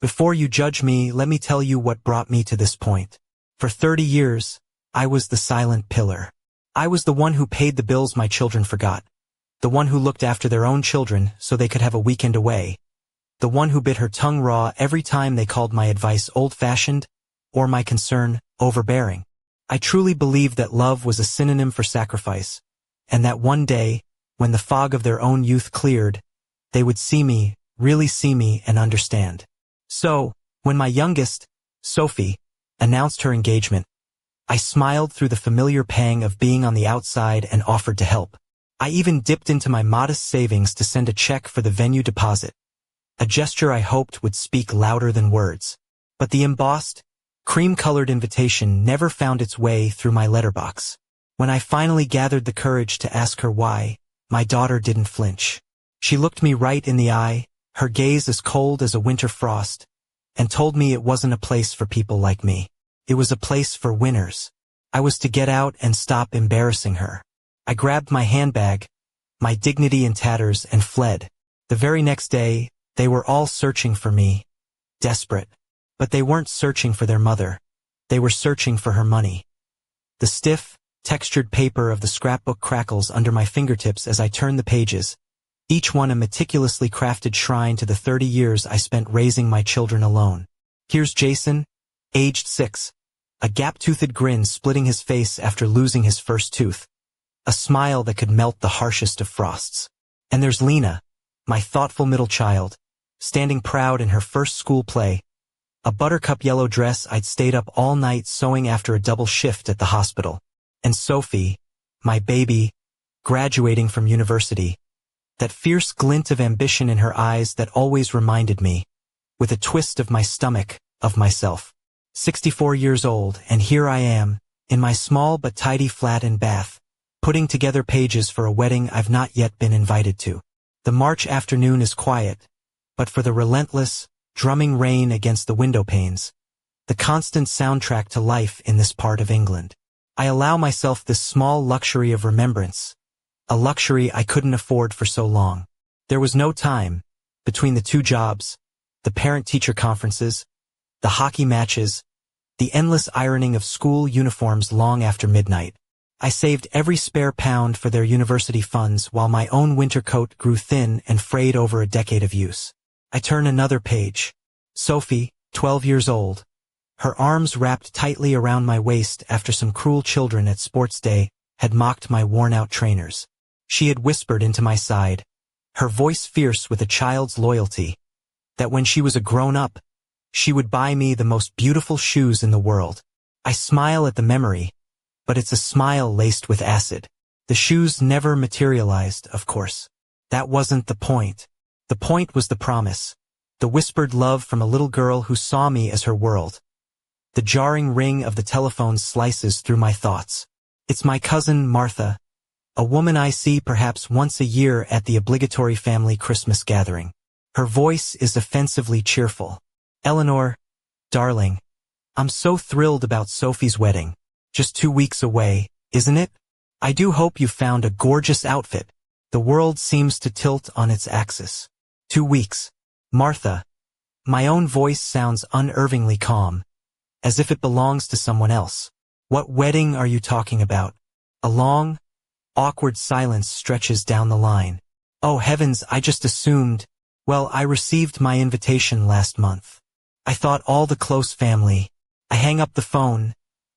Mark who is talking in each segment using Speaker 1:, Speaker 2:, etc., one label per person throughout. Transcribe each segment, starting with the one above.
Speaker 1: Before you judge me, let me tell you what brought me to this point. For 30 years, I was the silent pillar. I was the one who paid the bills my children forgot. The one who looked after their own children so they could have a weekend away. The one who bit her tongue raw every time they called my advice old-fashioned, or my concern overbearing. I truly believed that love was a synonym for sacrifice, and that one day, when the fog of their own youth cleared, they would see me, really see me and understand. So, when my youngest, Sophie, announced her engagement, I smiled through the familiar pang of being on the outside and offered to help. I even dipped into my modest savings to send a check for the venue deposit, a gesture I hoped would speak louder than words. But the embossed, cream-colored invitation never found its way through my letterbox. When I finally gathered the courage to ask her why, my daughter didn't flinch. She looked me right in the eye, her gaze as cold as a winter frost, and told me it wasn't a place for people like me. It was a place for winners. I was to get out and stop embarrassing her. I grabbed my handbag, my dignity in tatters, and fled. The very next day, they were all searching for me, desperate. But they weren't searching for their mother. They were searching for her money. The stiff, textured paper of the scrapbook crackles under my fingertips as I turn the pages, each one a meticulously crafted shrine to the 30 years I spent raising my children alone. Here's Jason, aged 6, a gap-toothed grin splitting his face after losing his first tooth, a smile that could melt the harshest of frosts. And there's Lena, my thoughtful middle child, standing proud in her first school play, a buttercup yellow dress I'd stayed up all night sewing after a double shift at the hospital. And Sophie, my baby, graduating from university, that fierce glint of ambition in her eyes that always reminded me, with a twist of my stomach, of myself. 64 years old, and here I am, in my small but tidy flat in Bath, putting together pages for a wedding I've not yet been invited to. The March afternoon is quiet, but for the relentless, drumming rain against the window panes, the constant soundtrack to life in this part of England, I allow myself this small luxury of remembrance, a luxury I couldn't afford for so long. There was no time, between the two jobs, the parent-teacher conferences, the hockey matches, the endless ironing of school uniforms long after midnight. I saved every spare pound for their university funds while my own winter coat grew thin and frayed over a decade of use. I turn another page. Sophie, 12 years old, her arms wrapped tightly around my waist after some cruel children at sports day had mocked my worn-out trainers. She had whispered into my side, her voice fierce with a child's loyalty, that when she was a grown-up, she would buy me the most beautiful shoes in the world. I smile at the memory, but it's a smile laced with acid. The shoes never materialized, of course. That wasn't the point. The point was the promise, the whispered love from a little girl who saw me as her world. The jarring ring of the telephone slices through my thoughts. It's my cousin Martha, a woman I see perhaps once a year at the obligatory family Christmas gathering. Her voice is offensively cheerful. Eleanor, darling, I'm so thrilled about Sophie's wedding. Just 2 weeks away, isn't it? I do hope you found a gorgeous outfit. The world seems to tilt on its axis. 2 weeks. Martha. My own voice sounds unnervingly calm, as if it belongs to someone else. What wedding are you talking about? A long, awkward silence stretches down the line. Oh heavens, I just assumed. Well, I received my invitation last month. I thought all the close family. I hang up the phone,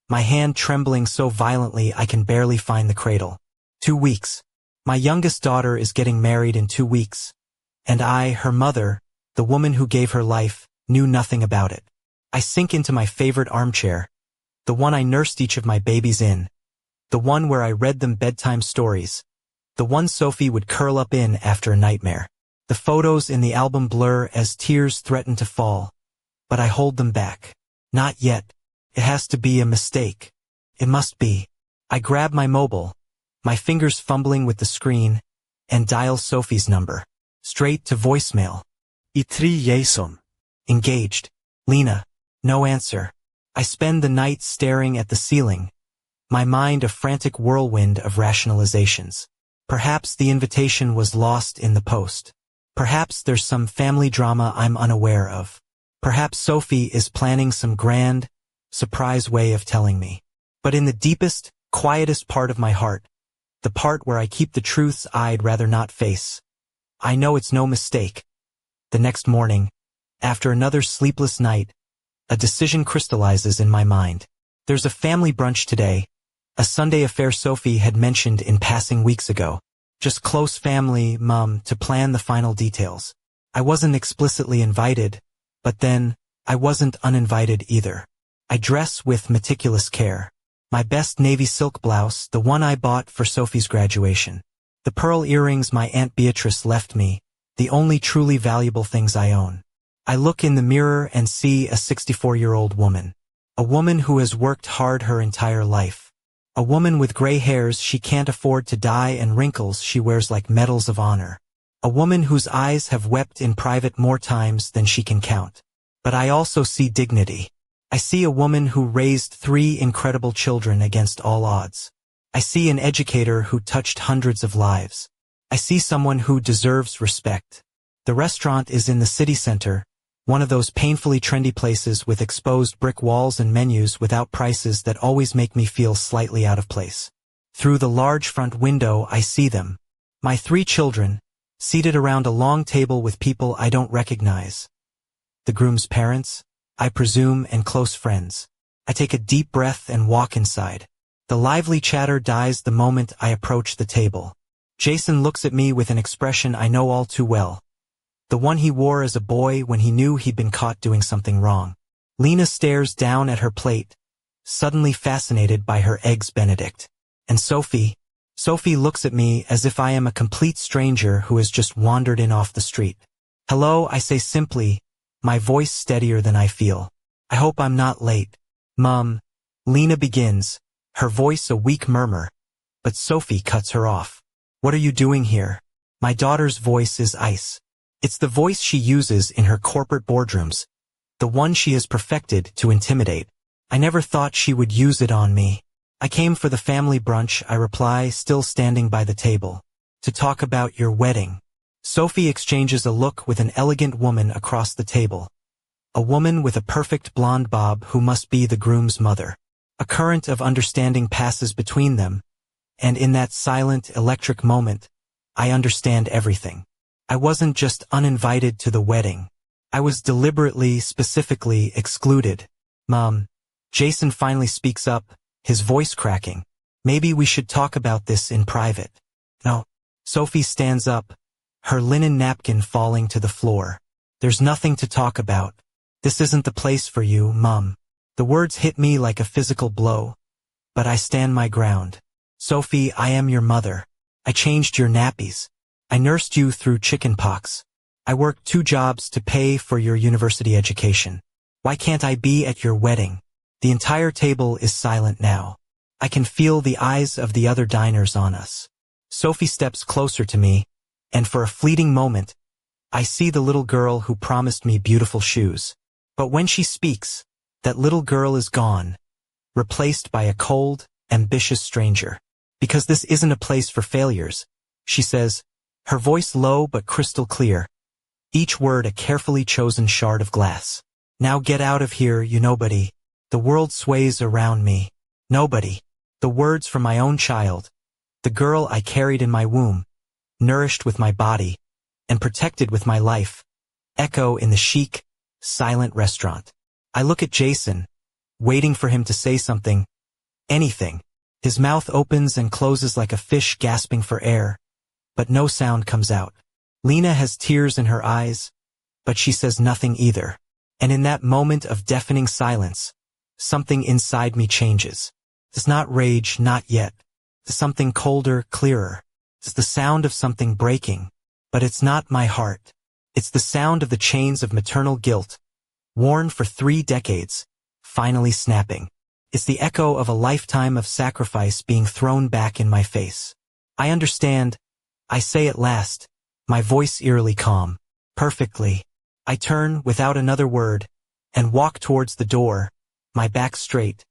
Speaker 1: my hand trembling so violently I can barely find the cradle. 2 weeks. My youngest daughter is getting married in 2 weeks. And I, her mother, the woman who gave her life, knew nothing about it. I sink into my favorite armchair, the one I nursed each of my babies in, the one where I read them bedtime stories, the one Sophie would curl up in after a nightmare. The photos in the album blur as tears threaten to fall, but I hold them back. Not yet. It has to be a mistake. It must be. I grab my mobile, my fingers fumbling with the screen, and dial Sophie's number. Straight to voicemail. Itri Jason. Engaged. Lena. No answer. I spend the night staring at the ceiling, my mind a frantic whirlwind of rationalizations. Perhaps the invitation was lost in the post. Perhaps there's some family drama I'm unaware of. Perhaps Sophie is planning some grand, surprise way of telling me. But in the deepest, quietest part of my heart, the part where I keep the truths I'd rather not face, I know it's no mistake. The next morning, after another sleepless night, a decision crystallizes in my mind. There's a family brunch today, a Sunday affair Sophie had mentioned in passing weeks ago. Just close family, Mum, to plan the final details. I wasn't explicitly invited, but then, I wasn't uninvited either. I dress with meticulous care. My best navy silk blouse, the one I bought for Sophie's graduation. The pearl earrings my Aunt Beatrice left me, the only truly valuable things I own. I look in the mirror and see a 64-year-old woman. A woman who has worked hard her entire life. A woman with gray hairs she can't afford to dye and wrinkles she wears like medals of honor. A woman whose eyes have wept in private more times than she can count. But I also see dignity. I see a woman who raised 3 incredible children against all odds. I see an educator who touched hundreds of lives. I see someone who deserves respect. The restaurant is in the city center, one of those painfully trendy places with exposed brick walls and menus without prices that always make me feel slightly out of place. Through the large front window I see them. My 3 children, seated around a long table with people I don't recognize. The groom's parents, I presume, and close friends. I take a deep breath and walk inside. The lively chatter dies the moment I approach the table. Jason looks at me with an expression I know all too well. The one he wore as a boy when he knew he'd been caught doing something wrong. Lena stares down at her plate, suddenly fascinated by her Eggs Benedict. And Sophie looks at me as if I am a complete stranger who has just wandered in off the street. Hello, I say simply, my voice steadier than I feel. I hope I'm not late. Mum, Lena begins, her voice a weak murmur, but Sophie cuts her off. What are you doing here? My daughter's voice is ice. It's the voice she uses in her corporate boardrooms, the one she has perfected to intimidate. I never thought she would use it on me. I came for the family brunch, I reply, still standing by the table. To talk about your wedding. Sophie exchanges a look with an elegant woman across the table. A woman with a perfect blonde bob who must be the groom's mother. A current of understanding passes between them, and in that silent, electric moment, I understand everything. I wasn't just uninvited to the wedding. I was deliberately, specifically excluded. Mom, Jason finally speaks up, his voice cracking. Maybe we should talk about this in private. No. Sophie stands up, her linen napkin falling to the floor. There's nothing to talk about. This isn't the place for you, Mom. The words hit me like a physical blow, but I stand my ground. Sophie, I am your mother. I changed your nappies. I nursed you through chickenpox. I worked 2 jobs to pay for your university education. Why can't I be at your wedding? The entire table is silent now. I can feel the eyes of the other diners on us. Sophie steps closer to me, and for a fleeting moment, I see the little girl who promised me beautiful shoes. But when she speaks, that little girl is gone, replaced by a cold, ambitious stranger. Because this isn't a place for failures, she says, her voice low but crystal clear, each word a carefully chosen shard of glass. Now get out of here, you nobody. The world sways around me. Nobody. The words from my own child, the girl I carried in my womb, nourished with my body, and protected with my life, echo in the chic, silent restaurant. I look at Jason, waiting for him to say something, anything. His mouth opens and closes like a fish gasping for air, but no sound comes out. Lena has tears in her eyes, but she says nothing either. And in that moment of deafening silence, something inside me changes. It's not rage, not yet. It's something colder, clearer. It's the sound of something breaking, but it's not my heart. It's the sound of the chains of maternal guilt, worn for 3 decades, finally snapping. It's the echo of a lifetime of sacrifice being thrown back in my face. I understand, I say at last, my voice eerily calm. Perfectly. I turn without another word and walk towards the door, my back straight,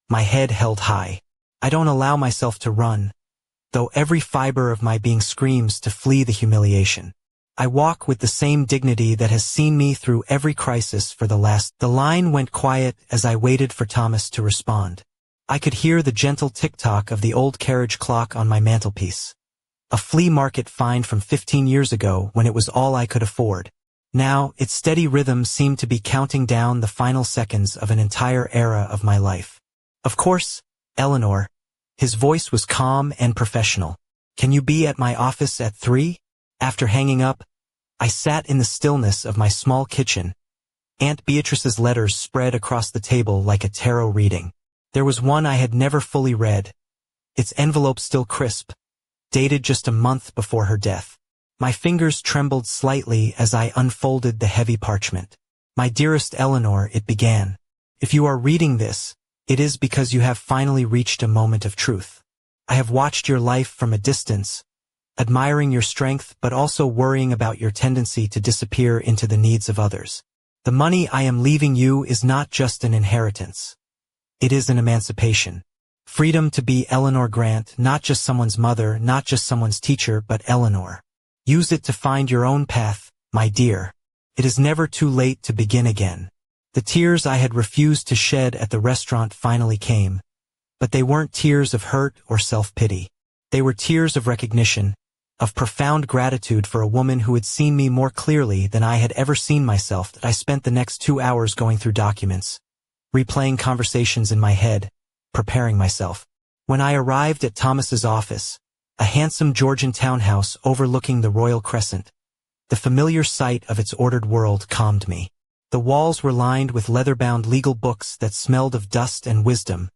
Speaker 1: my head held high. I don't allow myself to run, though every fiber of my being screams to flee the humiliation. I walk with the same dignity that has seen me through every crisis for the last. The line went quiet as I waited for Thomas to respond. I could hear the gentle tick-tock of the old carriage clock on my mantelpiece. A flea market find from 15 years ago when it was all I could afford. Now, its steady rhythm seemed to be counting down the final seconds of an entire era of my life. Of course, Eleanor. His voice was calm and professional. Can you be at my office at 3? After hanging up, I sat in the stillness of my small kitchen. Aunt Beatrice's letters spread across the table like a tarot reading. There was one I had never fully read, its envelope still crisp, dated just a month before her death. My fingers trembled slightly as I unfolded the heavy parchment. My dearest Eleanor, it began. If you are reading this, it is because you have finally reached a moment of truth. I have watched your life from a distance, admiring your strength but also worrying about your tendency to disappear into the needs of others. The money I am leaving you is not just an inheritance. It is an emancipation. Freedom to be Eleanor Grant, not just someone's mother, not just someone's teacher, but Eleanor. Use it to find your own path, my dear. It is never too late to begin again. The tears I had refused to shed at the restaurant finally came, but they weren't tears of hurt or self-pity. They were tears of recognition, of profound gratitude for a woman who had seen me more clearly than I had ever seen myself. That I spent the next 2 hours going through documents, replaying conversations in my head, preparing myself. When I arrived at Thomas's office, a handsome Georgian townhouse overlooking the Royal Crescent, the familiar sight of its ordered world calmed me. The walls were lined with leather-bound legal books that smelled of dust and wisdom,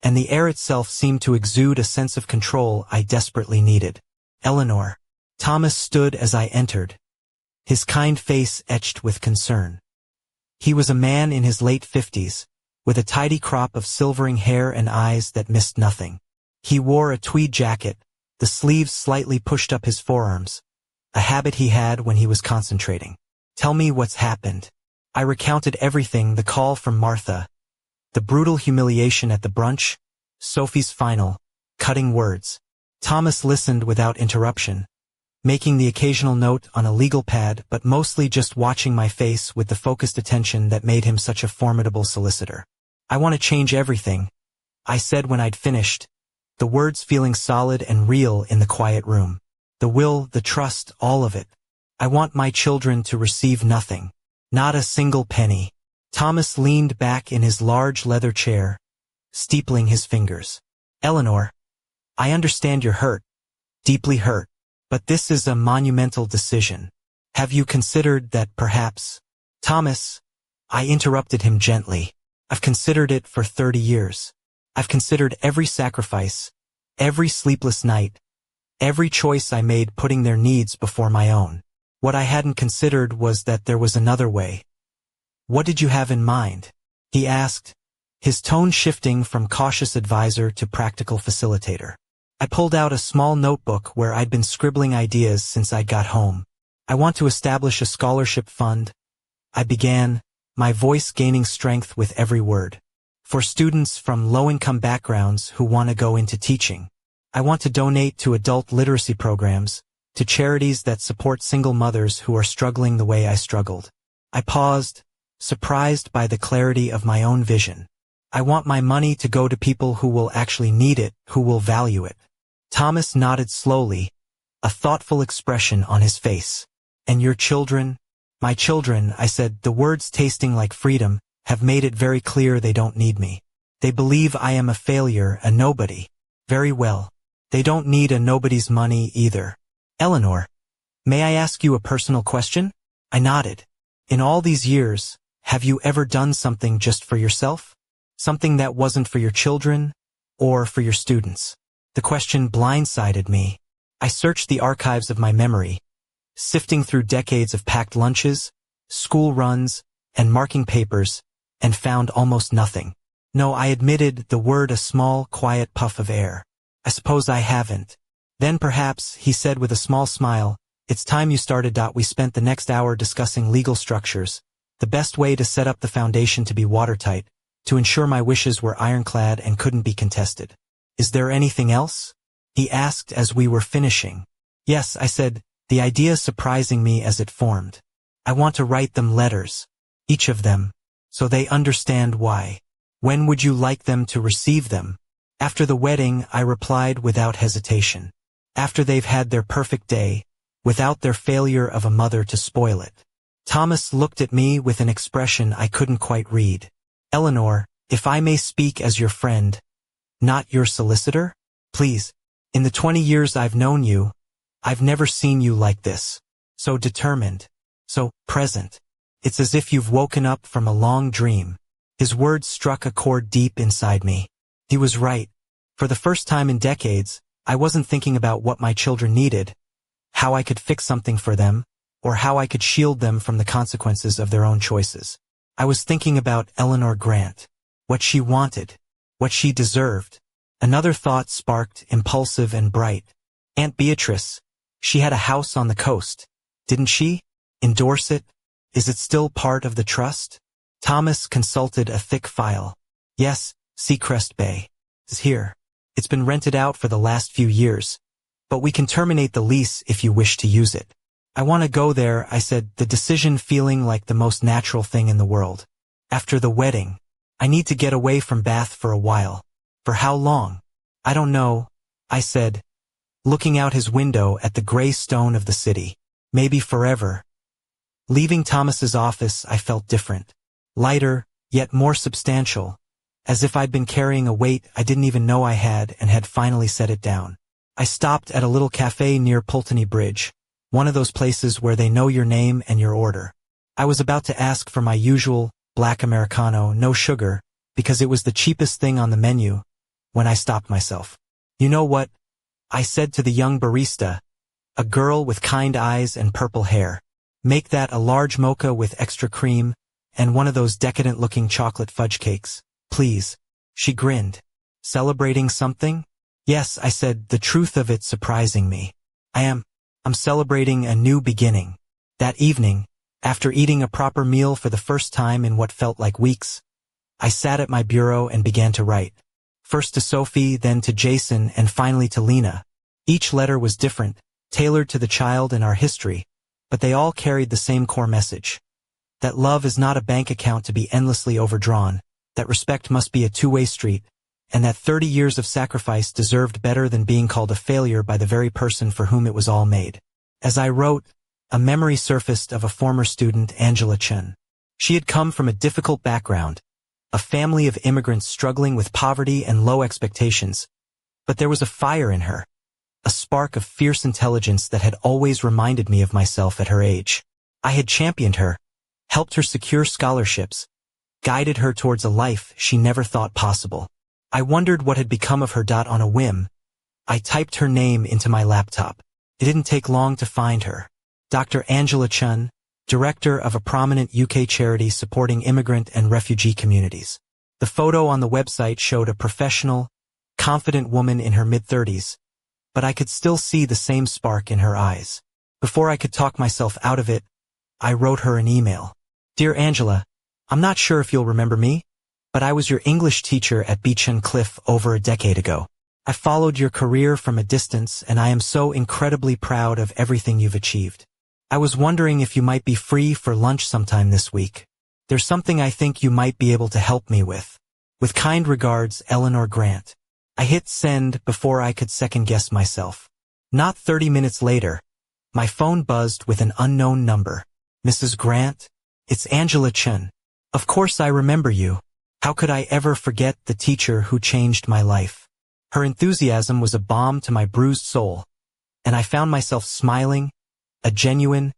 Speaker 1: and the air itself seemed to exude a sense of control I desperately needed. Eleanor. Thomas stood as I entered, his kind face etched with concern. He was a man in his late 50s, with a tidy crop of silvering hair and eyes that missed nothing. He wore a tweed jacket, the sleeves slightly pushed up his forearms, a habit he had when he was concentrating. Tell me what's happened. I recounted everything: the call from Martha, the brutal humiliation at the brunch, Sophie's final, cutting words. Thomas listened without interruption, making the occasional note on a legal pad but mostly just watching my face with the focused attention that made him such a formidable solicitor. I want to change everything, I said when I'd finished, the words feeling solid and real in the quiet room. The will, the trust, all of it. I want my children to receive nothing. Not a single penny. Thomas leaned back in his large leather chair, steepling his fingers. Eleanor, I understand you're hurt, deeply hurt, but this is a monumental decision. Have you considered that perhaps— Thomas, I interrupted him gently. I've considered it for 30 years. I've considered every sacrifice, every sleepless night, every choice I made putting their needs before my own. What I hadn't considered was that there was another way. What did you have in mind? He asked, his tone shifting from cautious advisor to practical facilitator. I pulled out a small notebook where I'd been scribbling ideas since I got home. I want to establish a scholarship fund, I began, my voice gaining strength with every word. For students from low-income backgrounds who want to go into teaching. I want to donate to adult literacy programs, to charities that support single mothers who are struggling the way I struggled. I paused, surprised by the clarity of my own vision. I want my money to go to people who will actually need it, who will value it. Thomas nodded slowly, a thoughtful expression on his face. And your children? My children, I said, the words tasting like freedom, have made it very clear they don't need me. They believe I am a failure, a nobody. Very well. They don't need a nobody's money either. Eleanor, may I ask you a personal question? I nodded. In all these years, have you ever done something just for yourself? Something that wasn't for your children, or for your students? The question blindsided me. I searched the archives of my memory, sifting through decades of packed lunches, school runs, and marking papers, and found almost nothing. No, I admitted, the word a small, quiet puff of air. I suppose I haven't. Then perhaps, he said with a small smile, it's time you started. We spent the next hour discussing legal structures, the best way to set up the foundation to be watertight, to ensure my wishes were ironclad and couldn't be contested. Is there anything else? He asked as we were finishing. Yes, I said, the idea surprising me as it formed. I want to write them letters, each of them, so they understand why. When would you like them to receive them? After the wedding, I replied without hesitation. After they've had their perfect day, without their failure of a mother to spoil it. Thomas looked at me with an expression I couldn't quite read. Eleanor, if I may speak as your friend, not your solicitor? Please. In the 20 years I've known you, I've never seen you like this. So determined. So present. It's as if you've woken up from a long dream. His words struck a chord deep inside me. He was right. For the first time in decades, I wasn't thinking about what my children needed, how I could fix something for them, or how I could shield them from the consequences of their own choices. I was thinking about Eleanor Grant, what she wanted, what she deserved. Another thought sparked, impulsive and bright. Aunt Beatrice, she had a house on the coast, didn't she? Endorse it? Is it still part of the trust? Thomas consulted a thick file. Yes, Seacrest Bay is here. It's been rented out for the last few years, but we can terminate the lease if you wish to use it. I want to go there, I said, the decision feeling like the most natural thing in the world. After the wedding, I need to get away from Bath for a while. For how long? I don't know, I said, looking out his window at the gray stone of the city. Maybe forever. Leaving Thomas's office, I felt different. Lighter, yet more substantial, as if I'd been carrying a weight I didn't even know I had and had finally set it down. I stopped at a little cafe near Pulteney Bridge, one of those places where they know your name and your order. I was about to ask for my usual black Americano, no sugar, because it was the cheapest thing on the menu, when I stopped myself. You know what? I said to the young barista, a girl with kind eyes and purple hair. Make that a large mocha with extra cream, and one of those decadent-looking chocolate fudge cakes, please. She grinned. Celebrating something? Yes, I said, the truth of it surprising me. I'm celebrating a new beginning. That evening, after eating a proper meal for the first time in what felt like weeks, I sat at my bureau and began to write. First to Sophie, then to Jason, and finally to Lena. Each letter was different, tailored to the child and our history, but they all carried the same core message. That love is not a bank account to be endlessly overdrawn, that respect must be a two-way street, and that 30 years of sacrifice deserved better than being called a failure by the very person for whom it was all made. As I wrote, a memory surfaced of a former student, Angela Chen. She had come from a difficult background, a family of immigrants struggling with poverty and low expectations, but there was a fire in her, a spark of fierce intelligence that had always reminded me of myself at her age. I had championed her, helped her secure scholarships, guided her towards a life she never thought possible. I wondered what had become of her. On a whim, I typed her name into my laptop. It didn't take long to find her. Dr. Angela Chen, director of a prominent UK charity supporting immigrant and refugee communities. The photo on the website showed a professional, confident woman in her mid-30s, but I could still see the same spark in her eyes. Before I could talk myself out of it, I wrote her an email. Dear Angela, I'm not sure if you'll remember me, but I was your English teacher at Beechnut Cliff over a decade ago. I followed your career from a distance, and I am so incredibly proud of everything you've achieved. I was wondering if you might be free for lunch sometime this week. There's something I think you might be able to help me with. With kind regards, Eleanor Grant. I hit send before I could second-guess myself. Not 30 minutes later, my phone buzzed with an unknown number. Mrs. Grant? It's Angela Chen. Of course I remember you. How could I ever forget the teacher who changed my life? Her enthusiasm was a balm to my bruised soul, and I found myself smiling, a genuine,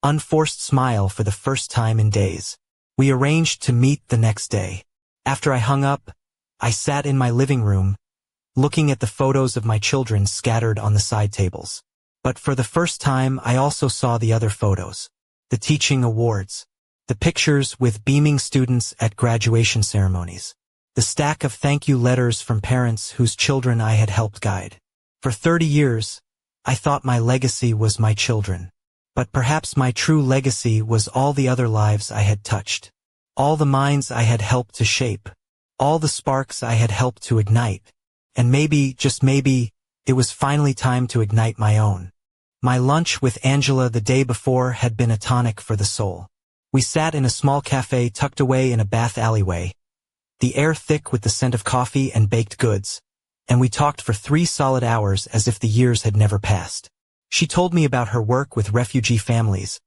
Speaker 1: unforced smile for the first time in days. We arranged to meet the next day. After I hung up, I sat in my living room, looking at the photos of my children scattered on the side tables. But for the first time, I also saw the other photos. The teaching awards. The pictures with beaming students at graduation ceremonies. The stack of thank you letters from parents whose children I had helped guide. For 30 years, I thought my legacy was my children. But perhaps my true legacy was all the other lives I had touched. All the minds I had helped to shape. All the sparks I had helped to ignite. And maybe, just maybe, it was finally time to ignite my own. My lunch with Angela the day before had been a tonic for the soul. We sat in a small cafe tucked away in a Bath alleyway, the air thick with the scent of coffee and baked goods, and we talked for 3 solid hours as if the years had never passed. She told me about her work with refugee families,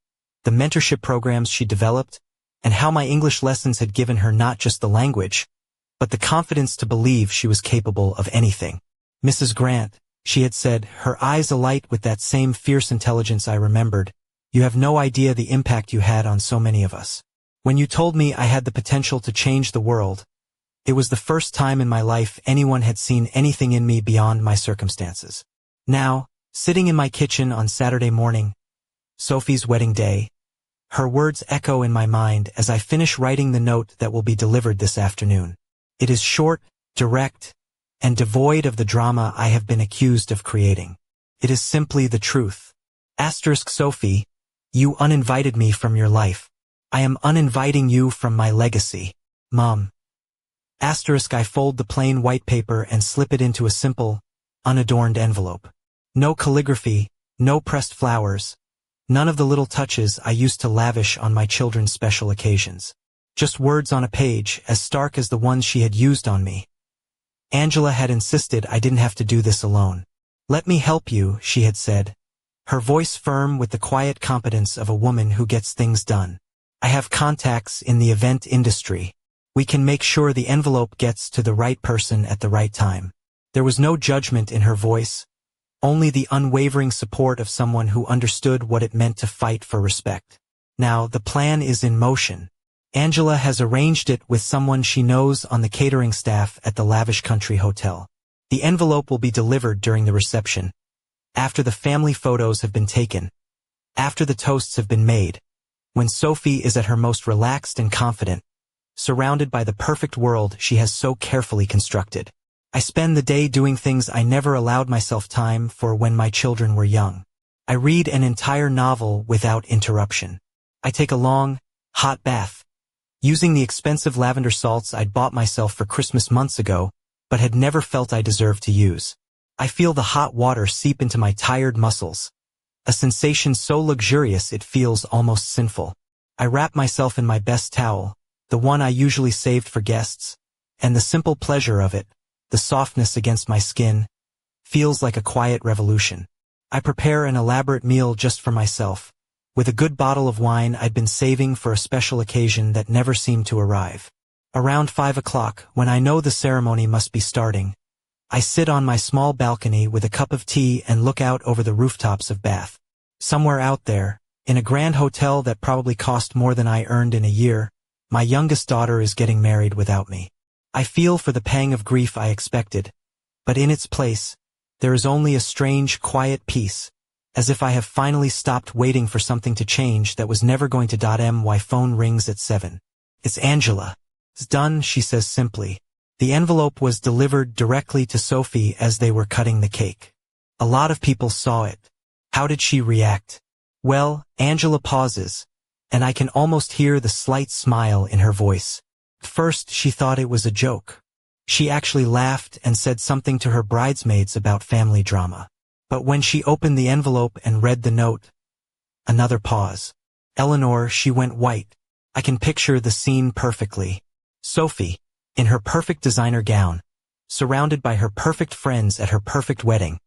Speaker 1: the mentorship programs she developed, and how my English lessons had given her not just the language, but the confidence to believe she was capable of anything. "Mrs. Grant," she had said, her eyes alight with that same fierce intelligence I remembered, "you have no idea the impact you had on so many of us. When you told me I had the potential to change the world, it was the first time in my life anyone had seen anything in me beyond my circumstances." Now, sitting in my kitchen on Saturday morning, Sophie's wedding day, her words echo in my mind as I finish writing the note that will be delivered this afternoon. It is short, direct, and devoid of the drama I have been accused of creating. It is simply the truth. Sophie, you uninvited me from your life. I am uninviting you from my legacy. Mom. I fold the plain white paper and slip it into a simple, unadorned envelope. No calligraphy, no pressed flowers, none of the little touches I used to lavish on my children's special occasions. Just words on a page, as stark as the ones she had used on me. Angela had insisted I didn't have to do this alone. "Let me help you," she had said, her voice firm with the quiet competence of a woman who gets things done. "I have contacts in the event industry. We can make sure the envelope gets to the right person at the right time." There was no judgment in her voice, only the unwavering support of someone who understood what it meant to fight for respect. Now, the plan is in motion. Angela has arranged it with someone she knows on the catering staff at the lavish country hotel. The envelope will be delivered during the reception, after the family photos have been taken, after the toasts have been made, when Sophie is at her most relaxed and confident, surrounded by the perfect world she has so carefully constructed. I spend the day doing things I never allowed myself time for when my children were young. I read an entire novel without interruption. I take a long, hot bath, using the expensive lavender salts I'd bought myself for Christmas months ago, but had never felt I deserved to use. I feel the hot water seep into my tired muscles, a sensation so luxurious it feels almost sinful. I wrap myself in my best towel, the one I usually saved for guests, and the simple pleasure of it, the softness against my skin, feels like a quiet revolution. I prepare an elaborate meal just for myself, with a good bottle of wine I'd been saving for a special occasion that never seemed to arrive. Around 5 o'clock, when I know the ceremony must be starting, I sit on my small balcony with a cup of tea and look out over the rooftops of Bath. Somewhere out there, in a grand hotel that probably cost more than I earned in a year, my youngest daughter is getting married without me. I feel for the pang of grief I expected, but in its place, there is only a strange, quiet peace, as if I have finally stopped waiting for something to change that was never going to. My phone rings at 7. "It's Angela." "It's done," she says simply. The envelope was delivered directly to Sophie as they were cutting the cake. A lot of people saw it. How did she react? Well, Angela pauses, and I can almost hear the slight smile in her voice. At first, she thought it was a joke. She actually laughed and said something to her bridesmaids about family drama. But when she opened the envelope and read the note, another pause. Eleanor, she went white. I can picture the scene perfectly. Sophie, in her perfect designer gown, surrounded by her perfect friends at her perfect wedding,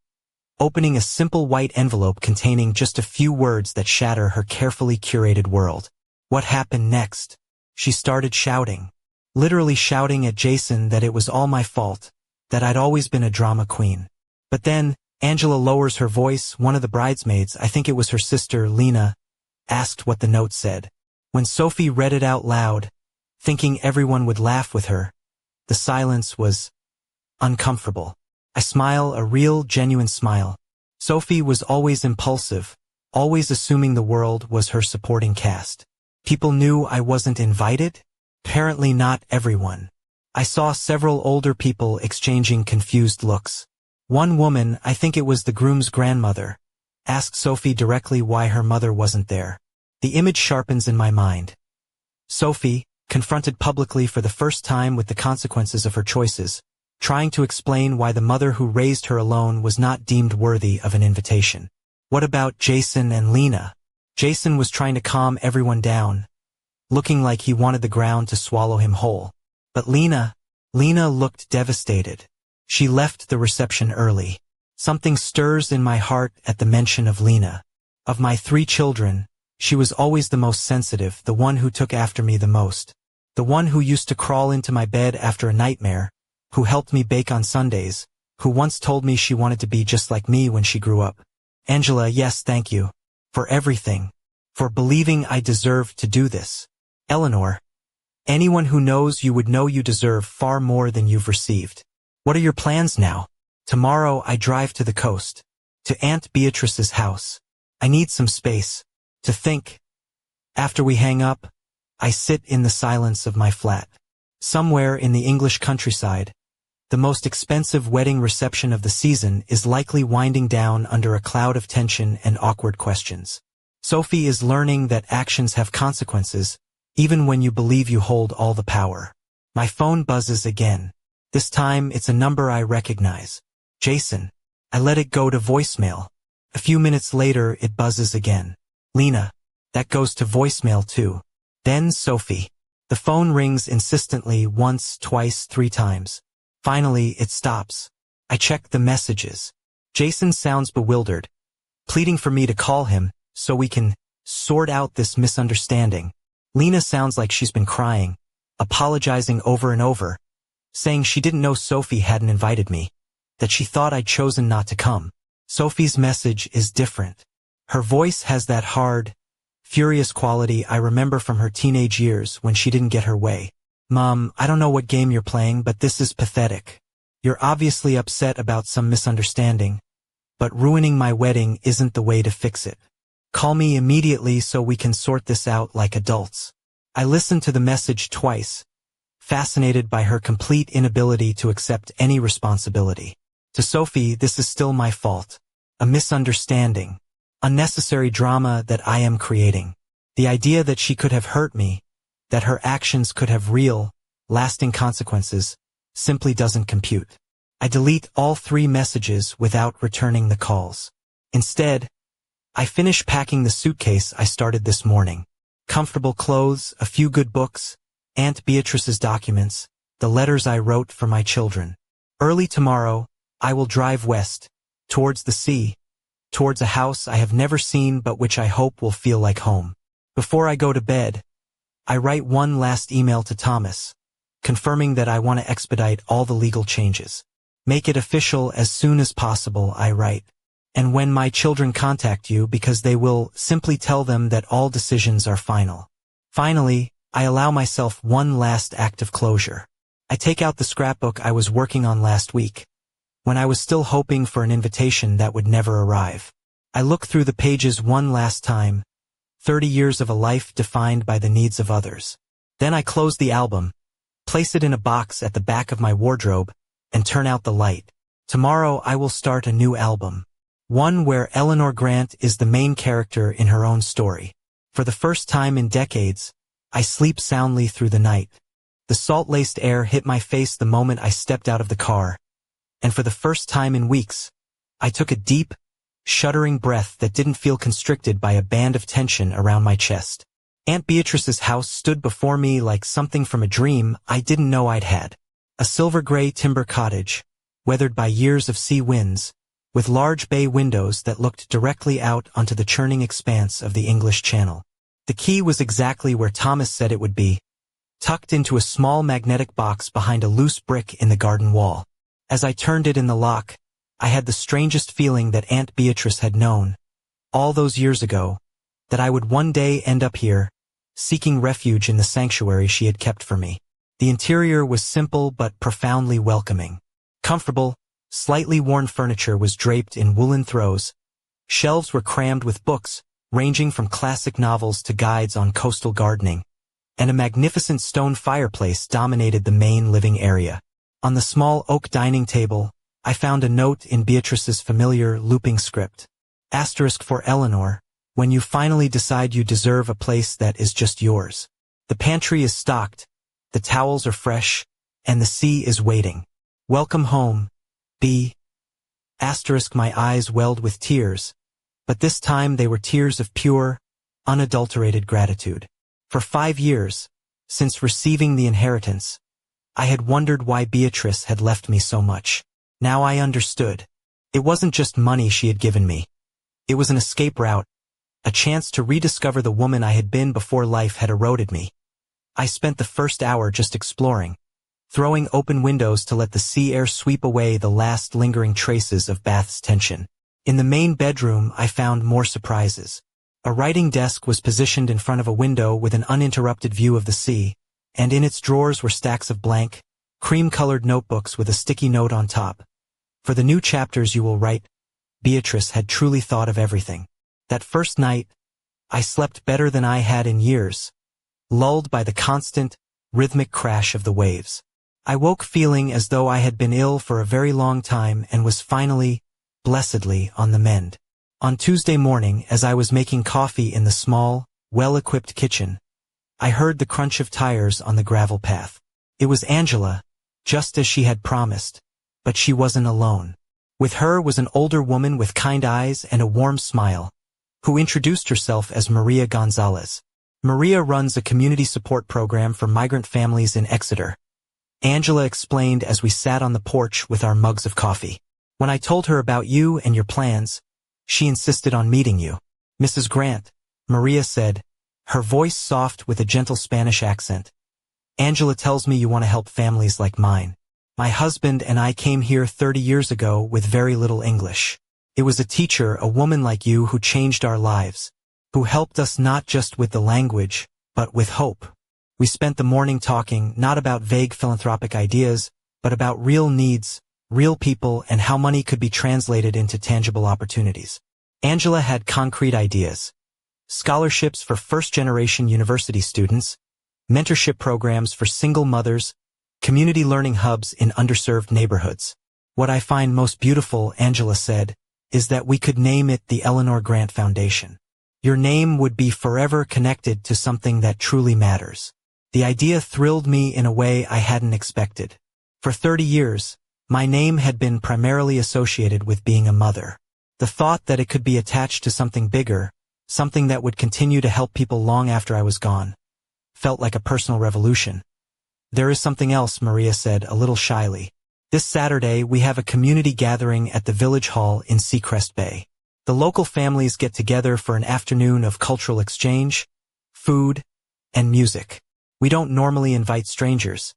Speaker 1: opening a simple white envelope containing just a few words that shatter her carefully curated world. What happened next? She started shouting. Literally shouting at Jason that it was all my fault, that I'd always been a drama queen. But then, Angela lowers her voice. One of the bridesmaids, I think it was her sister, Lena, asked what the note said. When Sophie read it out loud, thinking everyone would laugh with her, the silence was uncomfortable. I smile, a real, genuine smile. Sophie was always impulsive, always assuming the world was her supporting cast. People knew I wasn't invited? Apparently not everyone. I saw several older people exchanging confused looks. One woman, I think it was the groom's grandmother, asked Sophie directly why her mother wasn't there. The image sharpens in my mind. Sophie, confronted publicly for the first time with the consequences of her choices, trying to explain why the mother who raised her alone was not deemed worthy of an invitation. What about Jason and Lena? Jason was trying to calm everyone down, looking like he wanted the ground to swallow him whole. But Lena looked devastated. She left the reception early. Something stirs in my heart at the mention of Lena. Of my 3 children, she was always the most sensitive, the one who took after me the most. The one who used to crawl into my bed after a nightmare, who helped me bake on Sundays, who once told me she wanted to be just like me when she grew up. Angela, yes, thank you. For everything. For believing I deserved to do this. Eleanor. Anyone who knows you would know you deserve far more than you've received. What are your plans now? Tomorrow I drive to the coast. To Aunt Beatrice's house. I need some space. To think. After we hang up, I sit in the silence of my flat. Somewhere in the English countryside, the most expensive wedding reception of the season is likely winding down under a cloud of tension and awkward questions. Sophie is learning that actions have consequences, even when you believe you hold all the power. My phone buzzes again. This time it's a number I recognize. Jason. I let it go to voicemail. A few minutes later it buzzes again. Lena. That goes to voicemail too. Then Sophie. The phone rings insistently once, twice, 3 times. Finally, it stops. I check the messages. Jason sounds bewildered, pleading for me to call him so we can sort out this misunderstanding. Lena sounds like she's been crying, apologizing over and over, saying she didn't know Sophie hadn't invited me, that she thought I'd chosen not to come. Sophie's message is different. Her voice has that hard, furious quality I remember from her teenage years when she didn't get her way. Mom, I don't know what game you're playing, but this is pathetic. You're obviously upset about some misunderstanding, but ruining my wedding isn't the way to fix it. Call me immediately so we can sort this out like adults. I listened to the message twice, fascinated by her complete inability to accept any responsibility. To Sophie, this is still my fault. A misunderstanding. Unnecessary drama that I am creating. The idea that she could have hurt me, that her actions could have real, lasting consequences, simply doesn't compute. I delete all 3 messages without returning the calls. Instead, I finish packing the suitcase I started this morning. Comfortable clothes, a few good books, Aunt Beatrice's documents, the letters I wrote for my children. Early tomorrow, I will drive west, towards the sea, towards a house I have never seen but which I hope will feel like home. Before I go to bed, I write one last email to Thomas, confirming that I want to expedite all the legal changes. Make it official as soon as possible, I write. And when my children contact you, because they will, simply tell them that all decisions are final. Finally, I allow myself one last act of closure. I take out the scrapbook I was working on last week, when I was still hoping for an invitation that would never arrive. I look through the pages one last time, 30 years of a life defined by the needs of others. Then I close the album, place it in a box at the back of my wardrobe, and turn out the light. Tomorrow I will start a new album. One where Eleanor Grant is the main character in her own story. For the first time in decades, I sleep soundly through the night. The salt-laced air hit my face the moment I stepped out of the car, and for the first time in weeks, I took a deep, shuddering breath that didn't feel constricted by a band of tension around my chest. Aunt Beatrice's house stood before me like something from a dream I didn't know I'd had. A silver-gray timber cottage, weathered by years of sea winds, with large bay windows that looked directly out onto the churning expanse of the English Channel. The key was exactly where Thomas said it would be, tucked into a small magnetic box behind a loose brick in the garden wall. As I turned it in the lock, I had the strangest feeling that Aunt Beatrice had known, all those years ago, that I would one day end up here, seeking refuge in the sanctuary she had kept for me. The interior was simple but profoundly welcoming. Comfortable, slightly worn furniture was draped in woolen throws. Shelves were crammed with books, ranging from classic novels to guides on coastal gardening, and a magnificent stone fireplace dominated the main living area. On the small oak dining table, I found a note in Beatrice's familiar looping script. Asterisk for Eleanor, when you finally decide you deserve a place that is just yours. The pantry is stocked, the towels are fresh, and the sea is waiting. Welcome home, B. Asterisk, my eyes welled with tears, but this time they were tears of pure, unadulterated gratitude. For 5 years, since receiving the inheritance, I had wondered why Beatrice had left me so much. Now I understood. It wasn't just money she had given me. It was an escape route, a chance to rediscover the woman I had been before life had eroded me. I spent the first hour just exploring, throwing open windows to let the sea air sweep away the last lingering traces of Bath's tension. In the main bedroom, I found more surprises. A writing desk was positioned in front of a window with an uninterrupted view of the sea, and in its drawers were stacks of blank, cream-colored notebooks with a sticky note on top. For the new chapters you will write, Beatrice had truly thought of everything. That first night, I slept better than I had in years, lulled by the constant, rhythmic crash of the waves. I woke feeling as though I had been ill for a very long time and was finally, blessedly, on the mend. On Tuesday morning, as I was making coffee in the small, well-equipped kitchen, I heard the crunch of tires on the gravel path. It was Angela, just as she had promised, but she wasn't alone. With her was an older woman with kind eyes and a warm smile, who introduced herself as Maria Gonzalez. Maria runs a community support program for migrant families in Exeter. Angela explained as we sat on the porch with our mugs of coffee. When I told her about you and your plans, she insisted on meeting you. Mrs. Grant, Maria said, her voice soft with a gentle Spanish accent. Angela tells me you want to help families like mine. My husband and I came here 30 years ago with very little English. It was a teacher, a woman like you, who changed our lives, who helped us not just with the language, but with hope. We spent the morning talking not about vague philanthropic ideas, but about real needs, real people, and how money could be translated into tangible opportunities. Angela had concrete ideas. Scholarships for first-generation university students, mentorship programs for single mothers, community learning hubs in underserved neighborhoods. What I find most beautiful, Angela said, is that we could name it the Eleanor Grant Foundation. Your name would be forever connected to something that truly matters. The idea thrilled me in a way I hadn't expected. For 30 years, my name had been primarily associated with being a mother. The thought that it could be attached to something bigger, something that would continue to help people long after I was gone, felt like a personal revolution. There is something else, Maria said a little shyly. This Saturday we have a community gathering at the Village Hall in Seacrest Bay. The local families get together for an afternoon of cultural exchange, food, and music. We don't normally invite strangers.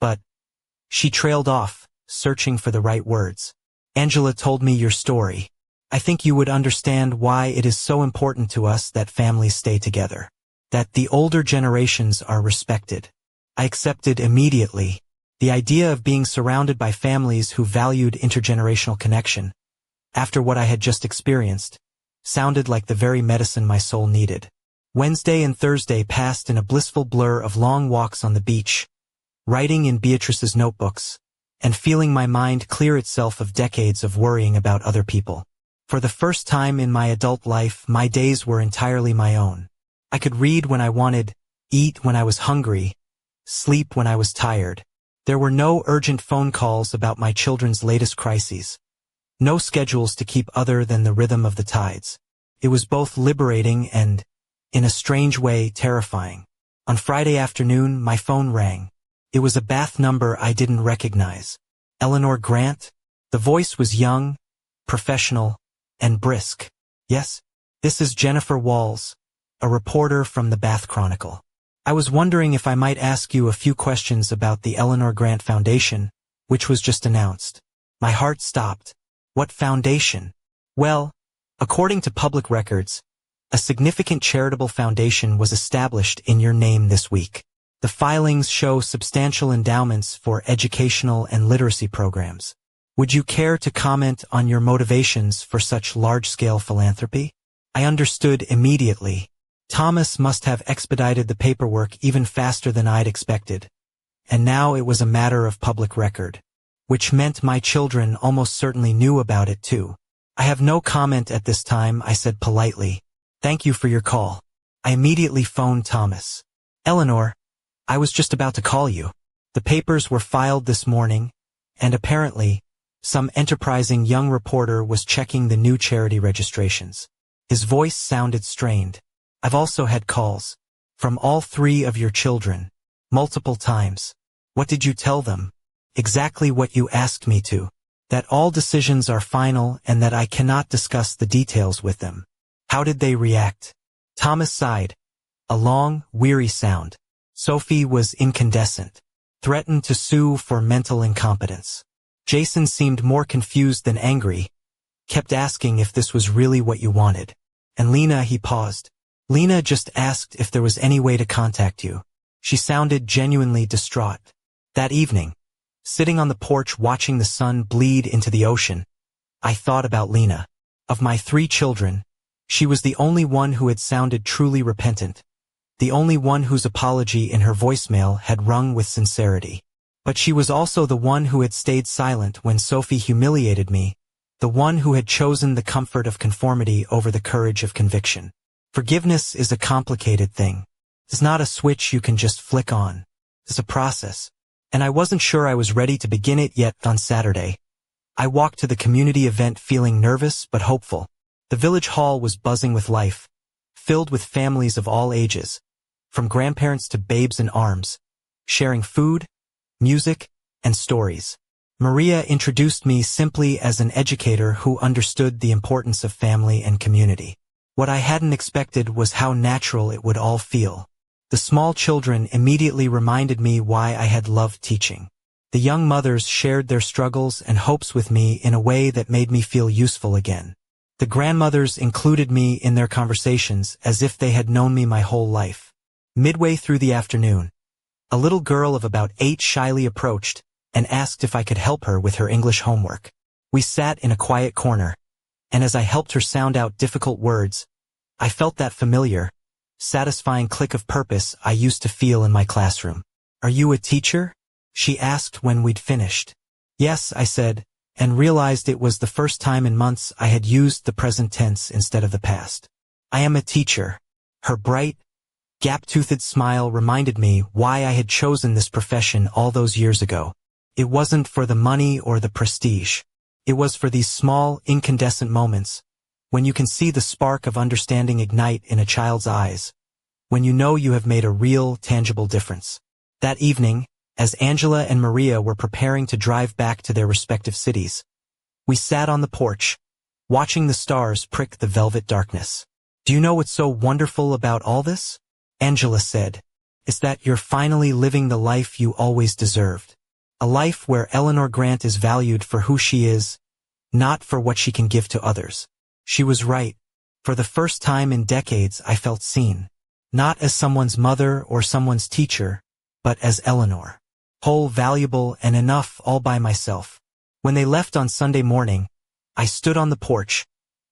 Speaker 1: But she trailed off, searching for the right words. Angela told me your story. I think you would understand why it is so important to us that families stay together, that the older generations are respected. I accepted immediately. The idea of being surrounded by families who valued intergenerational connection, after what I had just experienced, sounded like the very medicine my soul needed. Wednesday and Thursday passed in a blissful blur of long walks on the beach, writing in Beatrice's notebooks, and feeling my mind clear itself of decades of worrying about other people. For the first time in my adult life, my days were entirely my own. I could read when I wanted, eat when I was hungry, sleep when I was tired. There were no urgent phone calls about my children's latest crises. No schedules to keep other than the rhythm of the tides. It was both liberating and, in a strange way, terrifying. On Friday afternoon, my phone rang. It was a Bath number I didn't recognize. Eleanor Grant? The voice was young, professional, and brisk. Yes, this is Jennifer Walls, a reporter from the Bath Chronicle. I was wondering if I might ask you a few questions about the Eleanor Grant Foundation, which was just announced. My heart stopped. What foundation? Well, according to public records, a significant charitable foundation was established in your name this week. The filings show substantial endowments for educational and literacy programs. Would you care to comment on your motivations for such large-scale philanthropy? I understood immediately. Thomas must have expedited the paperwork even faster than I'd expected. And now it was a matter of public record, which meant my children almost certainly knew about it too. I have no comment at this time, I said politely. Thank you for your call. I immediately phoned Thomas. Eleanor, I was just about to call you. The papers were filed this morning, and apparently, some enterprising young reporter was checking the new charity registrations. His voice sounded strained. I've also had calls. From all three of your children. Multiple times. What did you tell them? Exactly what you asked me to. That all decisions are final and that I cannot discuss the details with them. How did they react? Thomas sighed. A long, weary sound. Sophie was incandescent. Threatened to sue for mental incompetence. Jason seemed more confused than angry. Kept asking if this was really what you wanted. And Lena, he paused. Lena just asked if there was any way to contact you. She sounded genuinely distraught. That evening, sitting on the porch watching the sun bleed into the ocean, I thought about Lena. Of my 3 children, she was the only one who had sounded truly repentant. The only one whose apology in her voicemail had rung with sincerity. But she was also the one who had stayed silent when Sophie humiliated me, the one who had chosen the comfort of conformity over the courage of conviction. Forgiveness is a complicated thing. It's not a switch you can just flick on. It's a process. And I wasn't sure I was ready to begin it yet. On Saturday, I walked to the community event feeling nervous but hopeful. The village hall was buzzing with life, filled with families of all ages, from grandparents to babes in arms, sharing food, music, and stories. Maria introduced me simply as an educator who understood the importance of family and community. What I hadn't expected was how natural it would all feel. The small children immediately reminded me why I had loved teaching. The young mothers shared their struggles and hopes with me in a way that made me feel useful again. The grandmothers included me in their conversations as if they had known me my whole life. Midway through the afternoon, a little girl of about 8 shyly approached and asked if I could help her with her English homework. We sat in a quiet corner, and as I helped her sound out difficult words, I felt that familiar, satisfying click of purpose I used to feel in my classroom. "Are you a teacher?" she asked when we'd finished. "Yes," I said, and realized it was the first time in months I had used the present tense instead of the past. "I am a teacher." Her bright, gap-toothed smile reminded me why I had chosen this profession all those years ago. It wasn't for the money or the prestige. It was for these small, incandescent moments, when you can see the spark of understanding ignite in a child's eyes, when you know you have made a real, tangible difference. That evening, as Angela and Maria were preparing to drive back to their respective cities, we sat on the porch, watching the stars prick the velvet darkness. "Do you know what's so wonderful about all this?" Angela said. "It's that you're finally living the life you always deserved. A life where Eleanor Grant is valued for who she is, not for what she can give to others." She was right. For the first time in decades I felt seen. Not as someone's mother or someone's teacher, but as Eleanor. Whole, valuable, and enough all by myself. When they left on Sunday morning, I stood on the porch,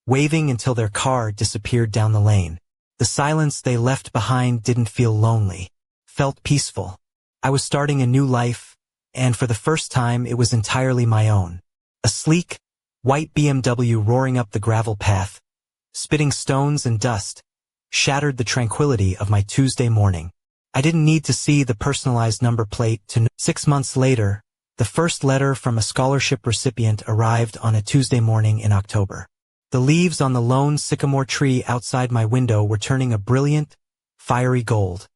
Speaker 1: waving until their car disappeared down the lane. The silence they left behind didn't feel lonely. Felt peaceful. I was starting a new life, and for the first time it was entirely my own. A sleek, white BMW roaring up the gravel path, spitting stones and dust, shattered the tranquility of my Tuesday morning. I didn't need to see the personalized number plate to know. 6 months later, the first letter from a scholarship recipient arrived on a Tuesday morning in October. The leaves on the lone sycamore tree outside my window were turning a brilliant, fiery gold,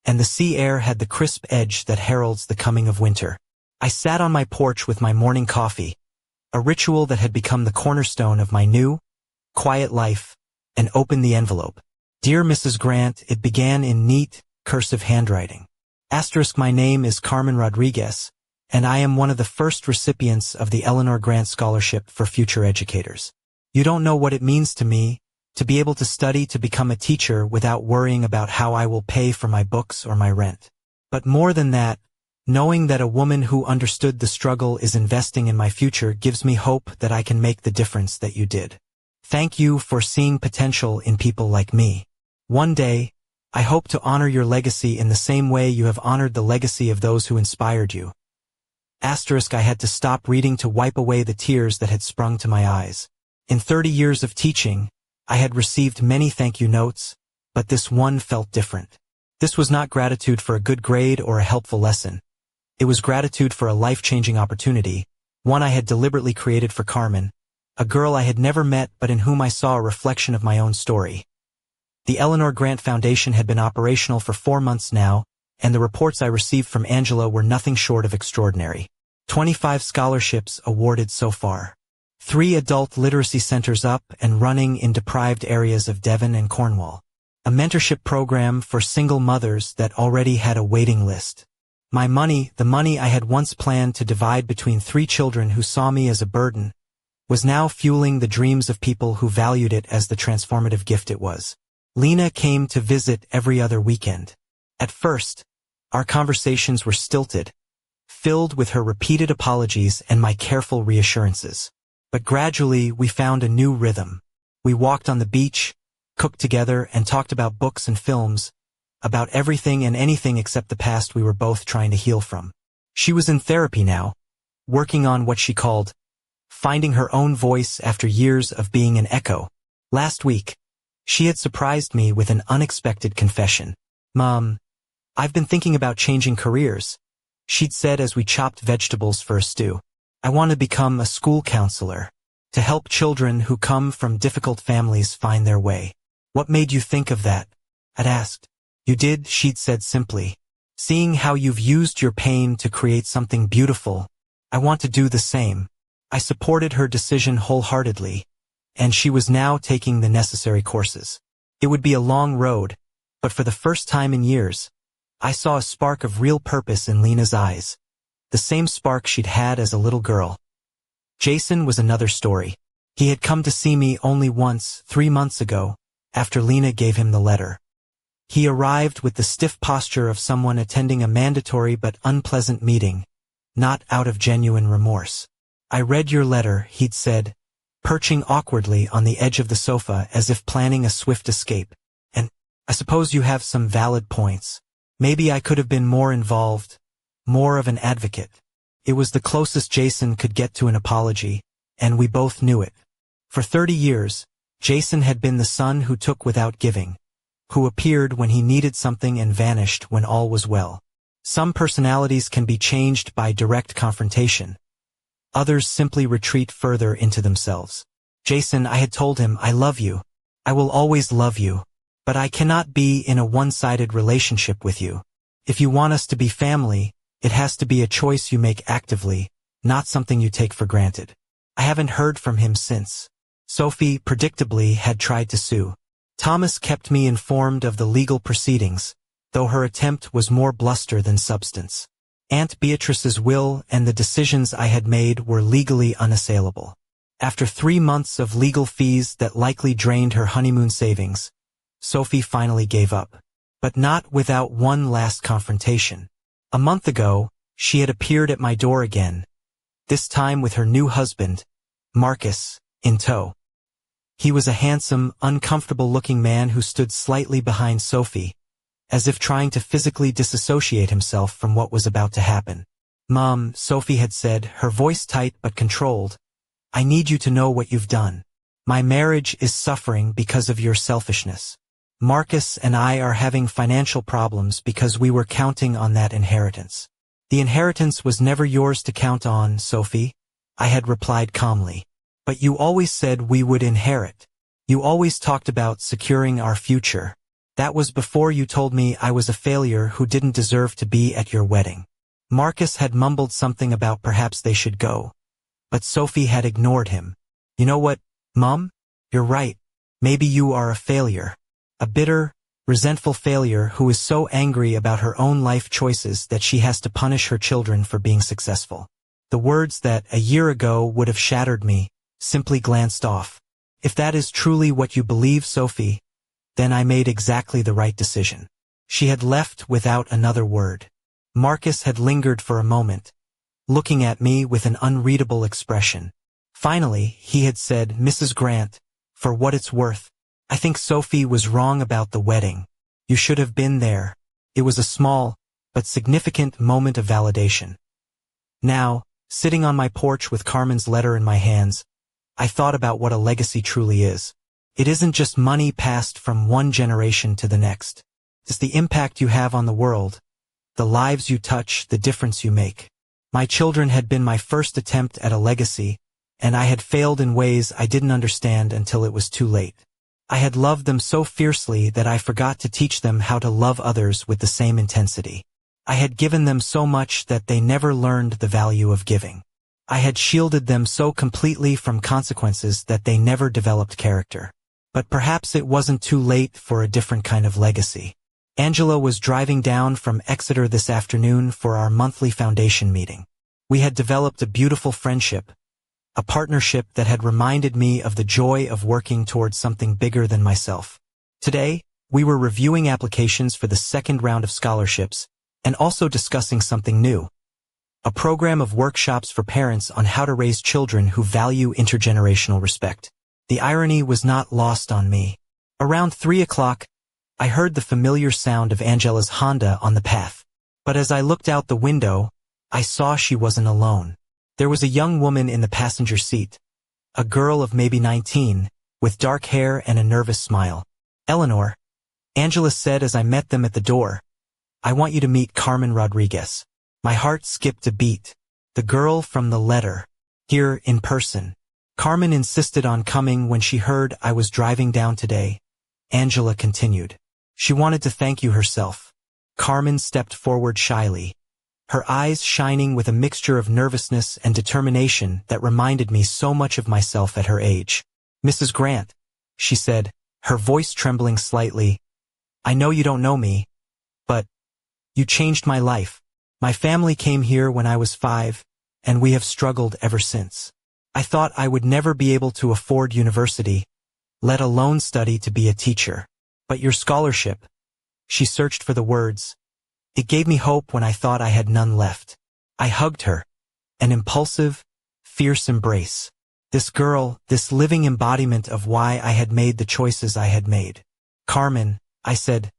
Speaker 1: and the sea air had the crisp edge that heralds the coming of winter. I sat on my porch with my morning coffee, a ritual that had become the cornerstone of my new, quiet life, and opened the envelope. "Dear Mrs. Grant," it began in neat, cursive handwriting. My name is Carmen Rodriguez, and I am one of the first recipients of the Eleanor Grant Scholarship for Future Educators. You don't know what it means to me, to be able to study to become a teacher without worrying about how I will pay for my books or my rent. But more than that, knowing that a woman who understood the struggle is investing in my future gives me hope that I can make the difference that you did. Thank you for seeing potential in people like me. One day, I hope to honor your legacy in the same way you have honored the legacy of those who inspired you. I had to stop reading to wipe away the tears that had sprung to my eyes. In 30 years of teaching, I had received many thank you notes, but this one felt different. This was not gratitude for a good grade or a helpful lesson. It was gratitude for a life-changing opportunity, one I had deliberately created for Carmen, a girl I had never met but in whom I saw a reflection of my own story. The Eleanor Grant Foundation had been operational for 4 months now, and the reports I received from Angela were nothing short of extraordinary. 25 scholarships awarded so far. 3 adult literacy centers up and running in deprived areas of Devon and Cornwall. A mentorship program for single mothers that already had a waiting list. My money, the money I had once planned to divide between 3 children who saw me as a burden, was now fueling the dreams of people who valued it as the transformative gift it was. Lena came to visit every other weekend. At first, our conversations were stilted, filled with her repeated apologies and my careful reassurances. But gradually we found a new rhythm. We walked on the beach, cooked together, and talked about books and films, about everything and anything except the past we were both trying to heal from. She was in therapy now, working on what she called finding her own voice after years of being an echo. Last week, she had surprised me with an unexpected confession. "Mom, I've been thinking about changing careers," she'd said as we chopped vegetables for a stew. "I want to become a school counselor, to help children who come from difficult families find their way." "What made you think of that?" I'd asked. "You did," she'd said simply. "Seeing how you've used your pain to create something beautiful, I want to do the same." I supported her decision wholeheartedly, and she was now taking the necessary courses. It would be a long road, but for the first time in years, I saw a spark of real purpose in Lena's eyes, the same spark she'd had as a little girl. Jason was another story. He had come to see me only once, 3 months ago, after Lena gave him the letter. He arrived with the stiff posture of someone attending a mandatory but unpleasant meeting, not out of genuine remorse. "I read your letter," he'd said, perching awkwardly on the edge of the sofa as if planning a swift escape. "And I suppose you have some valid points. Maybe I could have been more involved, more of an advocate." It was the closest Jason could get to an apology, and we both knew it. For 30 years, Jason had been the son who took without giving, who appeared when he needed something and vanished when all was well. Some personalities can be changed by direct confrontation. Others simply retreat further into themselves. "Jason," I had told him, "I love you. I will always love you. But I cannot be in a one-sided relationship with you. If you want us to be family, it has to be a choice you make actively, not something you take for granted." I haven't heard from him since. Sophie, predictably, had tried to sue. Thomas kept me informed of the legal proceedings, though her attempt was more bluster than substance. Aunt Beatrice's will and the decisions I had made were legally unassailable. After 3 months of legal fees that likely drained her honeymoon savings, Sophie finally gave up. But not without one last confrontation. A month ago, she had appeared at my door again, this time with her new husband, Marcus, in tow. He was a handsome, uncomfortable-looking man who stood slightly behind Sophie, as if trying to physically disassociate himself from what was about to happen. "Mom," Sophie had said, her voice tight but controlled, "I need you to know what you've done. My marriage is suffering because of your selfishness. Marcus and I are having financial problems because we were counting on that inheritance." "The inheritance was never yours to count on, Sophie," I had replied calmly. "But you always said we would inherit. You always talked about securing our future. That was before you told me I was a failure who didn't deserve to be at your wedding." Marcus had mumbled something about perhaps they should go, but Sophie had ignored him. "You know what, Mom? You're right. Maybe you are a failure. A bitter, resentful failure who is so angry about her own life choices that she has to punish her children for being successful." The words that, a year ago, would have shattered me, simply glanced off. "If that is truly what you believe, Sophie, then I made exactly the right decision." She had left without another word. Marcus had lingered for a moment, looking at me with an unreadable expression. Finally, he had said, "Mrs. Grant, for what it's worth, I think Sophie was wrong about the wedding. You should have been there." It was a small, but significant moment of validation. Now, sitting on my porch with Carmen's letter in my hands, I thought about what a legacy truly is. It isn't just money passed from one generation to the next. It's the impact you have on the world, the lives you touch, the difference you make. My children had been my first attempt at a legacy, and I had failed in ways I didn't understand until it was too late. I had loved them so fiercely that I forgot to teach them how to love others with the same intensity. I had given them so much that they never learned the value of giving. I had shielded them so completely from consequences that they never developed character. But perhaps it wasn't too late for a different kind of legacy. Angela was driving down from Exeter this afternoon for our monthly foundation meeting. We had developed a beautiful friendship, a partnership that had reminded me of the joy of working towards something bigger than myself. Today, we were reviewing applications for the second round of scholarships and also discussing something new. A program of workshops for parents on how to raise children who value intergenerational respect. The irony was not lost on me. Around 3 o'clock, I heard the familiar sound of Angela's Honda on the path. But as I looked out the window, I saw she wasn't alone. There was a young woman in the passenger seat, a girl of maybe 19, with dark hair and a nervous smile. "Eleanor," Angela said as I met them at the door, "I want you to meet Carmen Rodriguez." My heart skipped a beat. The girl from the letter. Here in person. Carmen insisted on coming when she heard I was driving down today. Angela continued. She wanted to thank you herself. Carmen stepped forward shyly, her eyes shining with a mixture of nervousness and determination that reminded me so much of myself at her age. "Mrs. Grant," she said, her voice trembling slightly, "I know you don't know me, but you changed my life. My family came here when I was 5, and we have struggled ever since. I thought I would never be able to afford university, let alone study to be a teacher. But your scholarship," she searched for the words, "it gave me hope when I thought I had none left." I hugged her, an impulsive, fierce embrace. This girl, this living embodiment of why I had made the choices I had made. "Carmen," I said,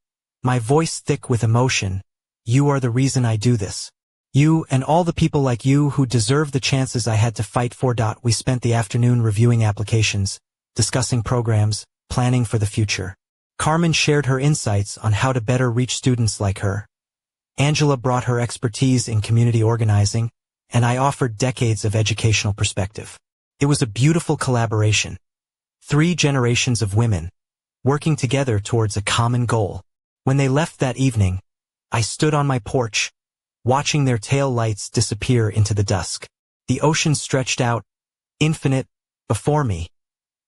Speaker 1: my voice thick with emotion, "you are the reason I do this. You and all the people like you who deserve the chances I had to fight for." We spent the afternoon reviewing applications, discussing programs, planning for the future. Carmen shared her insights on how to better reach students like her. Angela brought her expertise in community organizing, and I offered decades of educational perspective. It was a beautiful collaboration. 3 generations of women, working together towards a common goal. When they left that evening, I stood on my porch, watching their tail lights disappear into the dusk. The ocean stretched out, infinite, before me,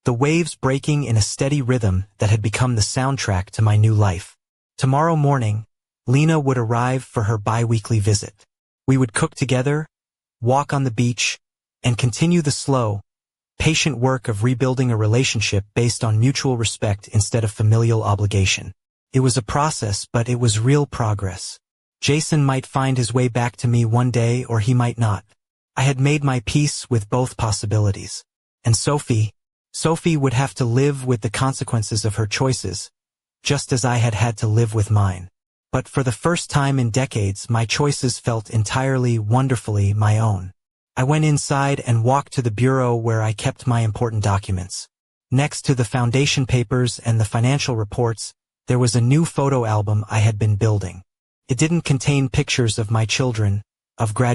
Speaker 1: the waves breaking in a steady rhythm that had become the soundtrack to my new life. Tomorrow morning, Lena would arrive for her bi-weekly visit. We would cook together, walk on the beach, and continue the slow, patient work of rebuilding a relationship based on mutual respect instead of familial obligation. It was a process, but it was real progress. Jason might find his way back to me one day, or he might not. I had made my peace with both possibilities. And Sophie would have to live with the consequences of her choices, just as I had had to live with mine. But for the first time in decades, my choices felt entirely, wonderfully my own. I went inside and walked to the bureau where I kept my important documents. Next to the foundation papers and the financial reports, there was a new photo album I had been building. It didn't contain pictures of my children, of graduation